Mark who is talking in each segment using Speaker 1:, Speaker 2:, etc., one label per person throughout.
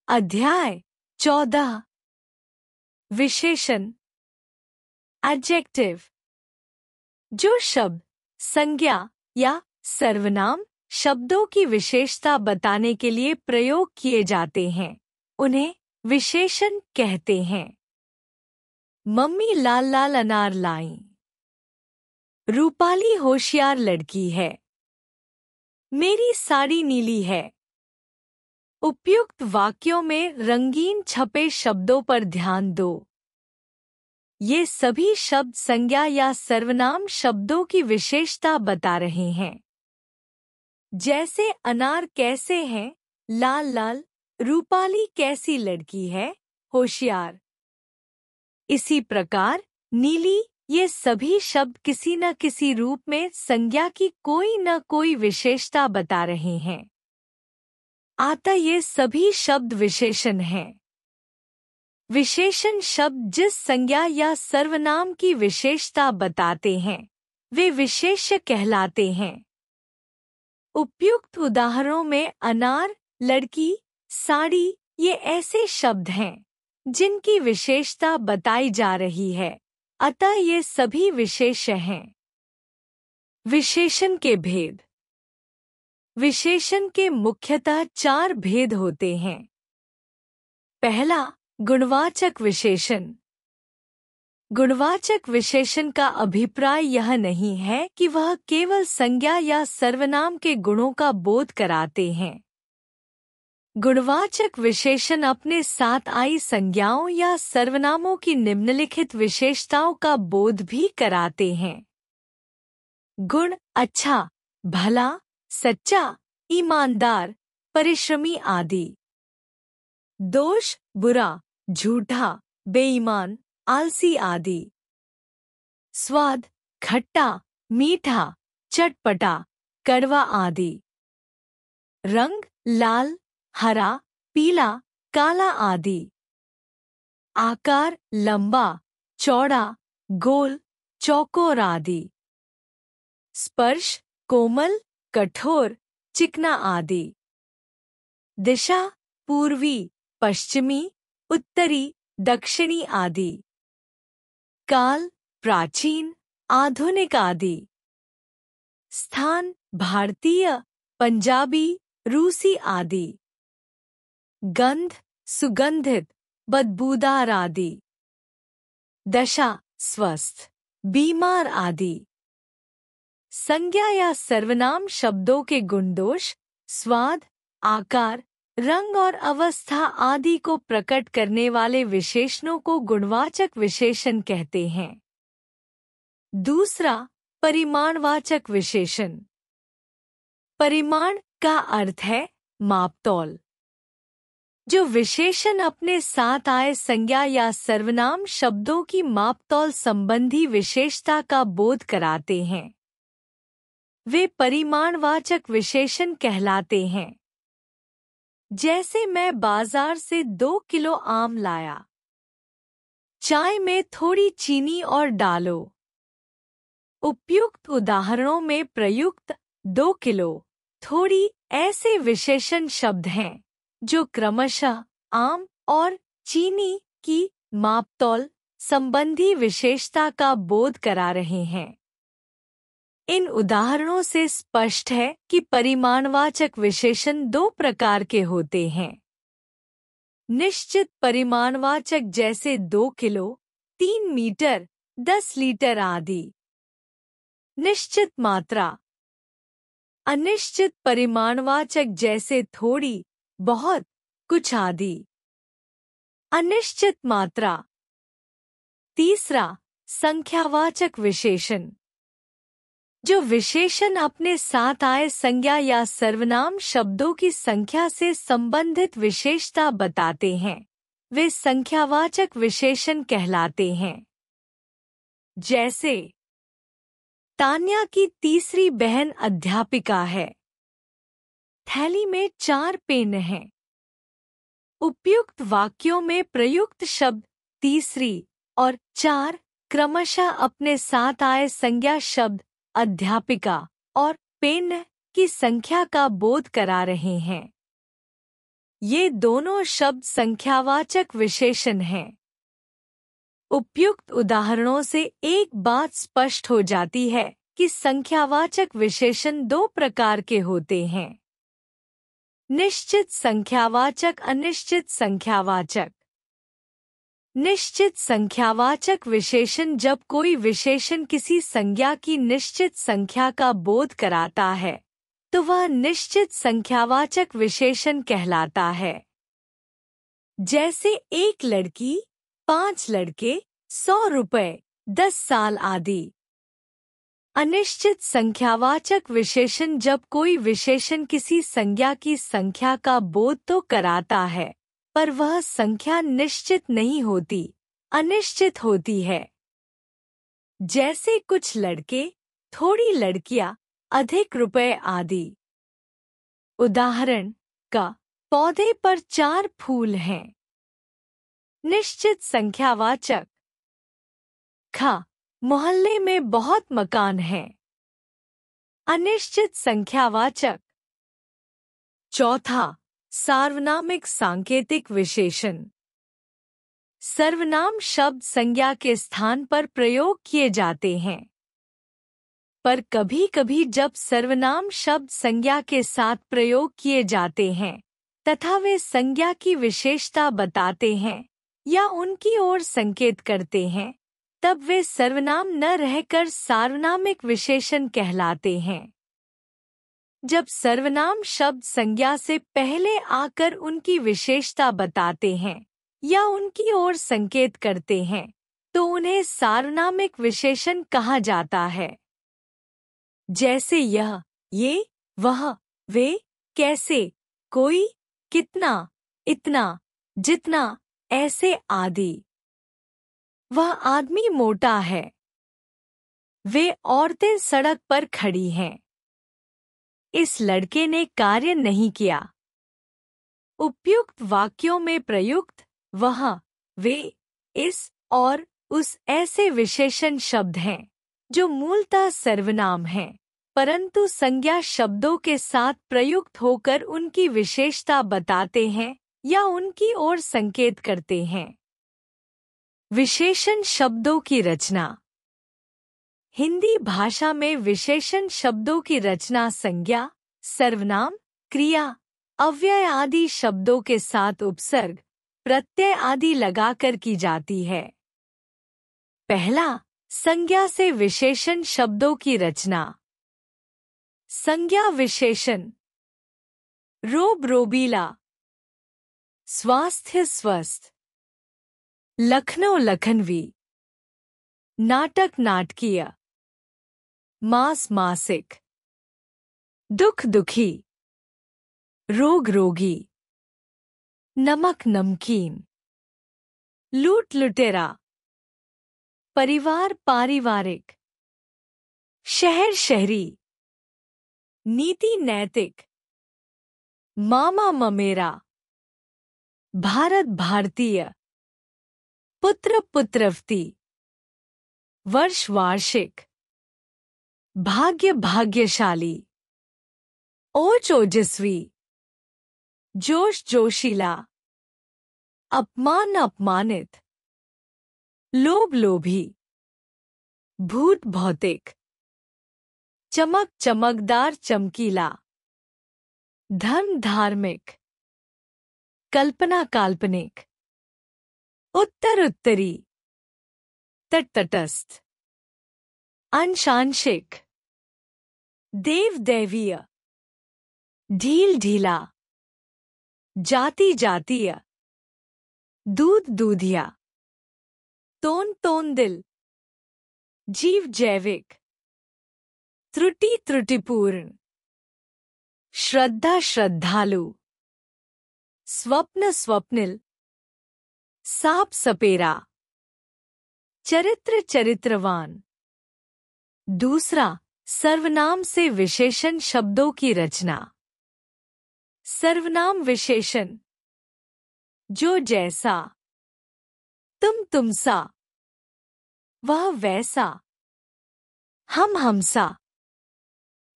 Speaker 1: अध्याय 14 विशेषण एडजेक्टिव। जो शब्द संज्ञा या सर्वनाम शब्दों की विशेषता बताने के लिए प्रयोग किए जाते हैं उन्हें विशेषण कहते हैं। मम्मी लाल लाल अनार लाई। रूपाली होशियार लड़की है। मेरी साड़ी नीली है। उपयुक्त वाक्यों में रंगीन छपे शब्दों पर ध्यान दो। ये सभी शब्द संज्ञा या सर्वनाम शब्दों की विशेषता बता रहे हैं। जैसे अनार कैसे हैं, लाल लाल, रूपाली कैसी लड़की है, होशियार। इसी प्रकार नीली, ये सभी शब्द किसी न किसी रूप में संज्ञा की कोई न कोई विशेषता बता रहे हैं। अतः ये सभी शब्द विशेषण हैं। विशेषण शब्द जिस संज्ञा या सर्वनाम की विशेषता बताते हैं वे विशेष्य कहलाते हैं। उपयुक्त उदाहरणों में अनार, लड़की, साड़ी ये ऐसे शब्द हैं जिनकी विशेषता बताई जा रही है, अतः ये सभी विशेष्य हैं। विशेषण के भेद। विशेषण के मुख्यतः 4 भेद होते हैं। पहला, गुणवाचक विशेषण। गुणवाचक विशेषण का अभिप्राय यह नहीं है कि वह केवल संज्ञा या सर्वनाम के गुणों का बोध कराते हैं। गुणवाचक विशेषण अपने साथ आई संज्ञाओं या सर्वनामों की निम्नलिखित विशेषताओं का बोध भी कराते हैं। गुण अच्छा, भला, सच्चा, ईमानदार, परिश्रमी आदि। दोष बुरा, झूठा, बेईमान, आलसी आदि। स्वाद खट्टा, मीठा, चटपटा, कड़वा आदि। रंग लाल, हरा, पीला, काला आदि। आकार लंबा, चौड़ा, गोल, चौकोर आदि। स्पर्श कोमल, कठोर, चिकना आदि। दिशा पूर्वी, पश्चिमी, उत्तरी, दक्षिणी आदि। काल प्राचीन, आधुनिक आदि। स्थान भारतीय, पंजाबी, रूसी आदि। गंध सुगंधित, बदबूदार आदि। दशा स्वस्थ, बीमार आदि। संज्ञा या सर्वनाम शब्दों के गुणदोष, स्वाद, आकार, रंग और अवस्था आदि को प्रकट करने वाले विशेषणों को गुणवाचक विशेषण कहते हैं। दूसरा, परिमाणवाचक विशेषण। परिमाण का अर्थ है मापतौल। जो विशेषण अपने साथ आए संज्ञा या सर्वनाम शब्दों की मापतौल संबंधी विशेषता का बोध कराते हैं वे परिमाणवाचक विशेषण कहलाते हैं। जैसे मैं बाजार से 2 किलो आम लाया। चाय में थोड़ी चीनी और डालो। उपयुक्त उदाहरणों में प्रयुक्त 2 किलो, थोड़ी ऐसे विशेषण शब्द हैं जो क्रमशः आम और चीनी की मापतौल संबंधी विशेषता का बोध करा रहे हैं। इन उदाहरणों से स्पष्ट है कि परिमाणवाचक विशेषण 2 प्रकार के होते हैं। निश्चित परिमाणवाचक जैसे 2 किलो, 3 मीटर, 10 लीटर आदि। निश्चित मात्रा। अनिश्चित परिमाणवाचक जैसे थोड़ी, बहुत, कुछ आदि। अनिश्चित मात्रा। तीसरा, संख्यावाचक विशेषण। जो विशेषण अपने साथ आए संज्ञा या सर्वनाम शब्दों की संख्या से संबंधित विशेषता बताते हैं वे संख्यावाचक विशेषण कहलाते हैं। जैसे तान्या की तीसरी बहन अध्यापिका है। थैली में 4 पेन हैं। उपयुक्त वाक्यों में प्रयुक्त शब्द तीसरी और 4 क्रमशः अपने साथ आए संज्ञा शब्द अध्यापिका और पेन की संख्या का बोध करा रहे हैं। ये दोनों शब्द संख्यावाचक विशेषण हैं। उपयुक्त उदाहरणों से एक बात स्पष्ट हो जाती है कि संख्यावाचक विशेषण दो प्रकार के होते हैं। निश्चित संख्यावाचक, अनिश्चित संख्यावाचक। निश्चित संख्यावाचक विशेषण जब कोई विशेषण किसी संज्ञा की निश्चित संख्या का बोध कराता है तो वह निश्चित संख्यावाचक विशेषण कहलाता है। जैसे 1 लड़की, 5 लड़के, 100 रुपए, 10 साल आदि। अनिश्चित संख्यावाचक विशेषण जब कोई विशेषण किसी संज्ञा की संख्या का बोध तो कराता है पर वह संख्या निश्चित नहीं होती, अनिश्चित होती है। जैसे कुछ लड़के, थोड़ी लड़कियां, अधिक रुपए आदि। उदाहरण का पौधे पर 4 फूल हैं। निश्चित संख्यावाचक। ख मोहल्ले में बहुत मकान हैं। अनिश्चित संख्यावाचक। चौथा, सार्वनामिक सांकेतिक विशेषण। सर्वनाम शब्द संज्ञा के स्थान पर प्रयोग किए जाते हैं, पर कभी-कभी जब सर्वनाम शब्द संज्ञा के साथ प्रयोग किए जाते हैं तथा वे संज्ञा की विशेषता बताते हैं या उनकी ओर संकेत करते हैं, तब वे सर्वनाम न रहकर सार्वनामिक विशेषण कहलाते हैं। जब सर्वनाम शब्द संज्ञा से पहले आकर उनकी विशेषता बताते हैं या उनकी ओर संकेत करते हैं तो उन्हें सार्वनामिक विशेषण कहा जाता है। जैसे यह, ये, वह, वे, कैसे, कोई, कितना, इतना, जितना, ऐसे आदि। वह आदमी मोटा है। वे औरतें सड़क पर खड़ी हैं। इस लड़के ने कार्य नहीं किया। उपयुक्त वाक्यों में प्रयुक्त, वह, वे, इस और उस ऐसे विशेषण शब्द हैं जो मूलतः सर्वनाम हैं, परंतु संज्ञा शब्दों के साथ प्रयुक्त होकर उनकी विशेषता बताते हैं या उनकी ओर संकेत करते हैं। विशेषण शब्दों की रचना। हिंदी भाषा में विशेषण शब्दों की रचना संज्ञा, सर्वनाम, क्रिया, अव्यय आदि शब्दों के साथ उपसर्ग, प्रत्यय आदि लगाकर की जाती है। पहला, संज्ञा से विशेषण शब्दों की रचना। संज्ञा विशेषण। रोब रोबीला, स्वास्थ्य स्वस्थ, लखनऊ लखनवी, नाटक नाटकीय, मास मासिक, दुख दुखी, रोग रोगी, नमक नमकीन, लूट लुटेरा, परिवार पारिवारिक, शहर शहरी, नीति नैतिक, मामा ममेरा, भारत भारतीय, पुत्र पुत्रवती, वर्ष वार्षिक, भाग्य भाग्यशाली, ओज ओजस्वी, जोश जोशीला, अपमान अपमानित, लोभ लोभी, भूत भौतिक, चमक चमकदार चमकीला, धर्म धार्मिक, कल्पना काल्पनिक, उत्तर उत्तरी, तट तटस्थ, अंश आंशिक, देव दैवीय, ढील ढीला, जाति जातीय, दूध दूधिया, तोन तोन दिल, जीव जैविक, त्रुटि त्रुटिपूर्ण, श्रद्धा श्रद्धालु, स्वप्न स्वप्निल, साप सपेरा, चरित्र चरित्रवान। दूसरा, सर्वनाम से विशेषण शब्दों की रचना। सर्वनाम विशेषण। जो जैसा, तुम तुमसा, वह वैसा, हम हमसा,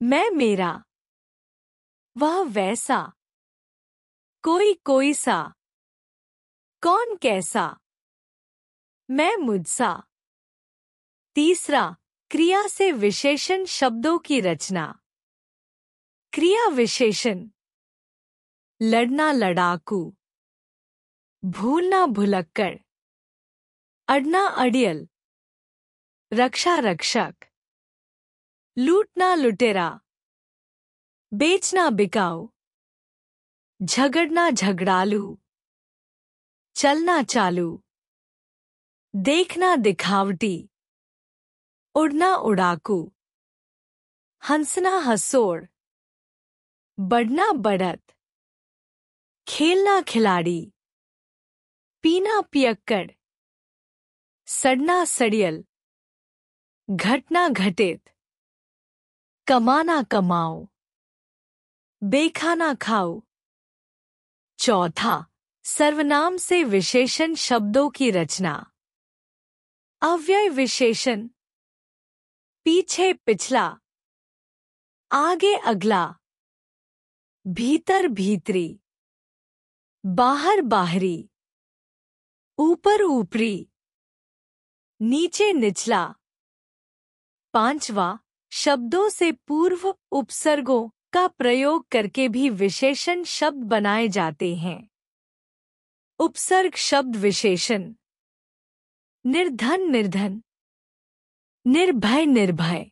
Speaker 1: मैं मेरा, वह वैसा, कोई कोई सा, कौन कैसा, मैं मुझसा। तीसरा, क्रिया से विशेषण शब्दों की रचना। क्रिया विशेषण: लड़ना लड़ाकू, भूलना भुलक्कड़, अड़ना अड़ियल, रक्षा रक्षक, लूटना लुटेरा, बेचना बिकाऊ, झगड़ना झगड़ालू, चलना चालू, देखना दिखावटी, उड़ना उड़ाकू, हंसना हंसोड़, बढ़ना बढ़त, खेलना खिलाड़ी, पीना पियक्कड़, सड़ना सड़ियल, घटना घटित, कमाना कमाओ, बेखाना खाओ। चौथा, सर्वनाम से विशेषण शब्दों की रचना। अव्यय विशेषण: पीछे पिछला, आगे अगला, भीतर भीतरी, बाहर बाहरी, ऊपर ऊपरी, नीचे निचला। पांचवा, शब्दों से पूर्व उपसर्गों का प्रयोग करके भी विशेषण शब्द बनाए जाते हैं। उपसर्ग शब्द विशेषण: निर्धन निर्धन, निर्भय निर्भय,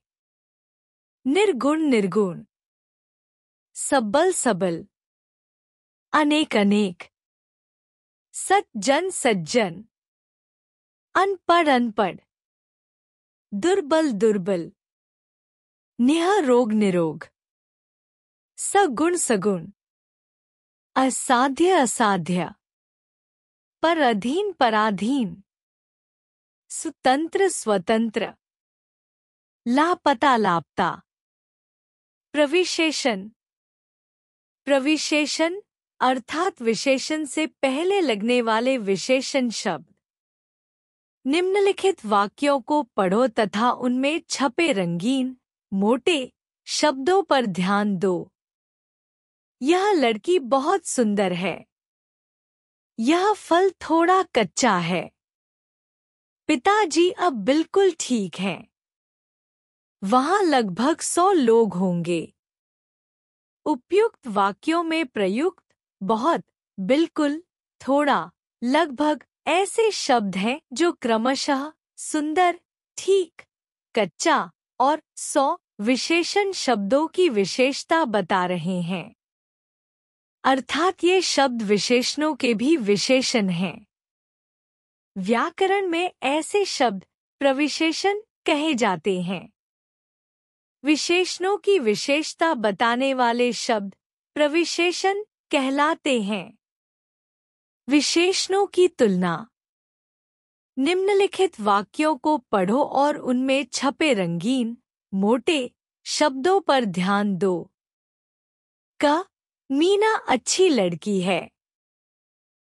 Speaker 1: निर्गुण निर्गुण, सबल सबल, अनेक अनेक, सज्जन सज्जन, अनपढ़ अनपढ़, दुर्बल दुर्बल, निरोग निरोग, सगुण सगुण, असाध्य असाध्य, पराधीन पराधीन, स्वतंत्र स्वतंत्र, लापता लापता। प्रविशेषण: प्रविशेषण अर्थात विशेषण से पहले लगने वाले विशेषण शब्द। निम्नलिखित वाक्यों को पढ़ो तथा उनमें छपे रंगीन मोटे शब्दों पर ध्यान दो। यह लड़की बहुत सुंदर है। यह फल थोड़ा कच्चा है। पिताजी अब बिल्कुल ठीक हैं। वहां लगभग 100 लोग होंगे। उपयुक्त वाक्यों में प्रयुक्त, बहुत, बिल्कुल, थोड़ा, लगभग ऐसे शब्द हैं जो क्रमशः सुंदर, ठीक, कच्चा और 100 विशेषण शब्दों की विशेषता बता रहे हैं। अर्थात ये शब्द विशेषणों के भी विशेषण हैं। व्याकरण में ऐसे शब्द प्रविशेषण कहे जाते हैं। विशेषणों की विशेषता बताने वाले शब्द प्रविशेषण कहलाते हैं। विशेषणों की तुलना। निम्नलिखित वाक्यों को पढ़ो और उनमें छपे रंगीन, मोटे शब्दों पर ध्यान दो। क, मीना अच्छी लड़की है।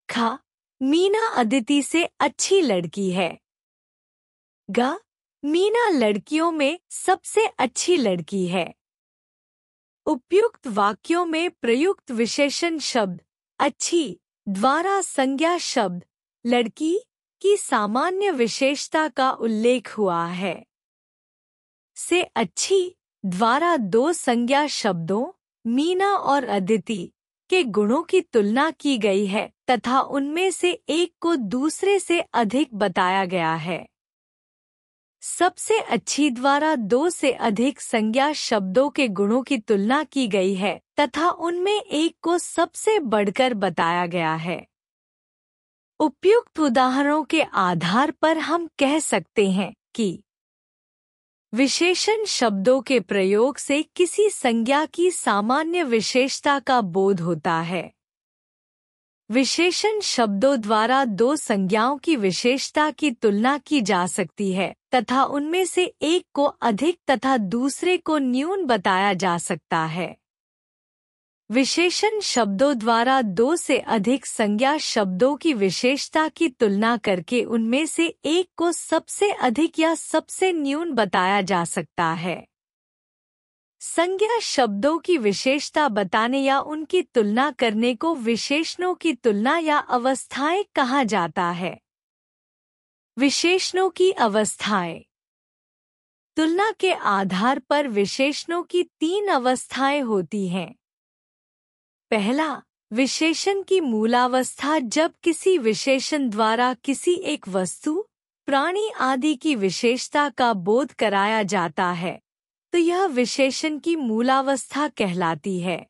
Speaker 1: ख, मीना अदिति से अच्छी लड़की है। ग, मीना लड़कियों में सबसे अच्छी लड़की है। उपयुक्त वाक्यों में प्रयुक्त विशेषण शब्द अच्छी द्वारा संज्ञा शब्द लड़की की सामान्य विशेषता का उल्लेख हुआ है। से अच्छी द्वारा 2 संज्ञा शब्दों मीना और अदिति के गुणों की तुलना की गई है तथा उनमें से एक को दूसरे से अधिक बताया गया है। सबसे अच्छी द्वारा 2 से अधिक संज्ञा शब्दों के गुणों की तुलना की गई है तथा उनमें एक को सबसे बढ़कर बताया गया है। उपयुक्त उदाहरणों के आधार पर हम कह सकते हैं कि विशेषण शब्दों के प्रयोग से किसी संज्ञा की सामान्य विशेषता का बोध होता है। विशेषण शब्दों द्वारा 2 संज्ञाओं की विशेषता की तुलना की जा सकती है तथा उनमें से एक को अधिक तथा दूसरे को न्यून बताया जा सकता है। विशेषण शब्दों द्वारा 2 से अधिक संज्ञा शब्दों की विशेषता की तुलना करके उनमें से एक को सबसे अधिक या सबसे न्यून बताया जा सकता है। संज्ञा शब्दों की विशेषता बताने या उनकी तुलना करने को विशेषणों की तुलना या अवस्थाएं कहा जाता है। विशेषणों की अवस्थाएं। तुलना के आधार पर विशेषणों की 3 अवस्थाएं होती हैं। पहला, विशेषण की मूलावस्था। जब किसी विशेषण द्वारा किसी एक वस्तु, प्राणी आदि की विशेषता का बोध कराया जाता है तो यह विशेषण की मूलावस्था कहलाती है।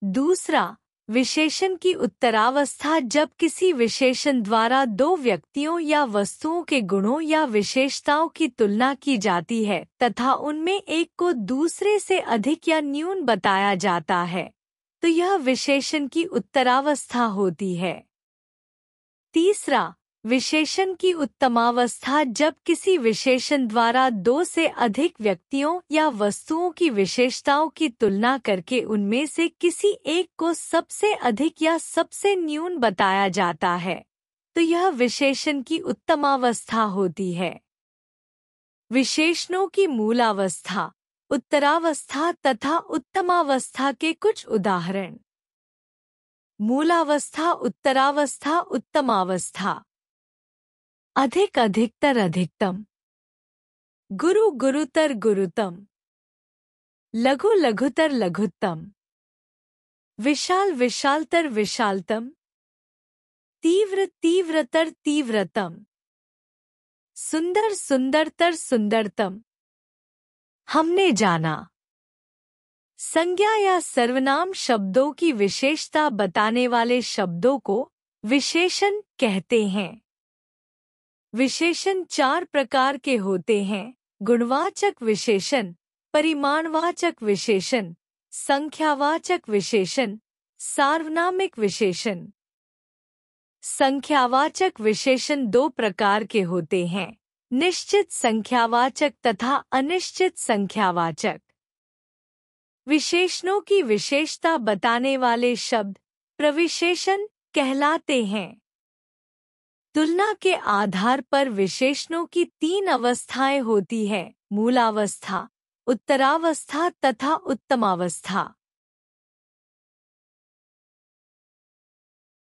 Speaker 1: दूसरा, विशेषण की उत्तरावस्था। जब किसी विशेषण द्वारा 2 व्यक्तियों या वस्तुओं के गुणों या विशेषताओं की तुलना की जाती है तथा उनमें एक को दूसरे से अधिक या न्यून बताया जाता है तो यह विशेषण की उत्तरावस्था होती है। तीसरा, विशेषण की उत्तमावस्था। जब किसी विशेषण द्वारा 2 से अधिक व्यक्तियों या वस्तुओं की विशेषताओं की तुलना करके उनमें से किसी एक को सबसे अधिक या सबसे न्यून बताया जाता है तो यह विशेषण की उत्तमावस्था होती है। विशेषणों की मूलावस्था, उत्तरावस्था तथा उत्तमावस्था के कुछ उदाहरण। मूलावस्था, उत्तरावस्था, उत्तमावस्था। अधिक, अधिकतर, अधिकतम। गुरु, गुरुतर, गुरुतम। लघु, लघुतर, लघुत्तम। विशाल, विशालतर, विशालतम। तीव्र, तीव्रतर, तीव्रतम। सुंदर, सुंदरतर, सुंदरतम। हमने जाना। संज्ञा या सर्वनाम शब्दों की विशेषता बताने वाले शब्दों को विशेषण कहते हैं। विशेषण 4 प्रकार के होते हैं: गुणवाचक विशेषण, परिमाणवाचक विशेषण, संख्यावाचक विशेषण, सार्वनामिक विशेषण। संख्यावाचक विशेषण 2 प्रकार के होते हैं: निश्चित संख्यावाचक तथा अनिश्चित संख्यावाचक। विशेषणों की विशेषता बताने वाले शब्द प्रविशेषण कहलाते हैं। तुलना के आधार पर विशेषणों की 3 अवस्थाएं होती है: मूलावस्था, उत्तरावस्था तथा उत्तमावस्था।